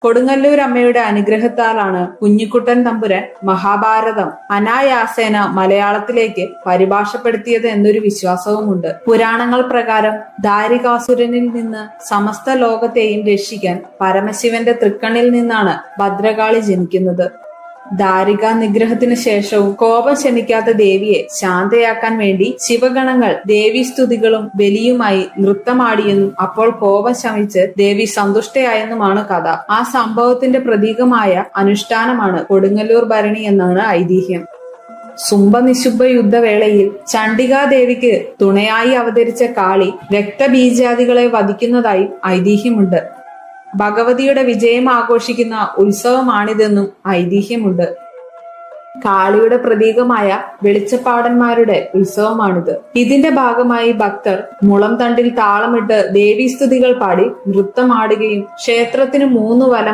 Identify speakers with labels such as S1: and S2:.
S1: കൊടുങ്ങല്ലൂർ അമ്മയുടെ അനുഗ്രഹത്താലാണ് കുഞ്ഞിക്കുട്ടൻ തമ്പുരാൻ മഹാഭാരതം അനായാസേന മലയാളത്തിലേക്ക് പരിഭാഷപ്പെടുത്തിയത് എന്നൊരു വിശ്വാസവുമുണ്ട്. പുരാണങ്ങൾ പ്രകാരം ദാരികാസുരനിൽ നിന്ന് സമസ്ത ലോകത്തെയും രക്ഷിക്കാൻ പരമശിവന്റെ തൃക്കണ്ണിൽ നിന്നാണ് ഭദ്രകാളി ജനിക്കുന്നത്. ദാരികാ നിഗ്രഹത്തിന് ശേഷവും കോപം ശമിക്കാത്ത ദേവിയെ ശാന്തയാക്കാൻ വേണ്ടി ശിവഗണങ്ങൾ ദേവീസ്തുതികളും ബലിയുമായി നൃത്തമാടിയെന്നും അപ്പോൾ കോപം ശമിച്ച് ദേവി സന്തുഷ്ടയായെന്നുമാണ് കഥ. ആ സംഭവത്തിന്റെ പ്രതീകമായ അനുഷ്ഠാനമാണ് കൊടുങ്ങല്ലൂർ ഭരണി എന്നാണ് ഐതിഹ്യം. സുംഭനിശുംഭ യുദ്ധവേളയിൽ ചണ്ഡികാദേവിക്ക് തുണയായി അവതരിച്ച കാളി രക്തബീജാദികളെ വധിക്കുന്നതായും ഐതിഹ്യമുണ്ട്. ഭഗവതിയുടെ വിജയം ആഘോഷിക്കുന്ന ഉത്സവമാണിതെന്നും ഐതിഹ്യമുണ്ട്. കാളിയുടെ പ്രതീകമായ വെളിച്ചപ്പാടന്മാരുടെ ഉത്സവമാണിത്. ഇതിന്റെ ഭാഗമായി ഭക്തർ മുളം തണ്ടിൽ താളമിട്ട് ദേവീസ്തുതികൾ പാടി നൃത്തമാടുകയും ക്ഷേത്രത്തിന് 3 വലം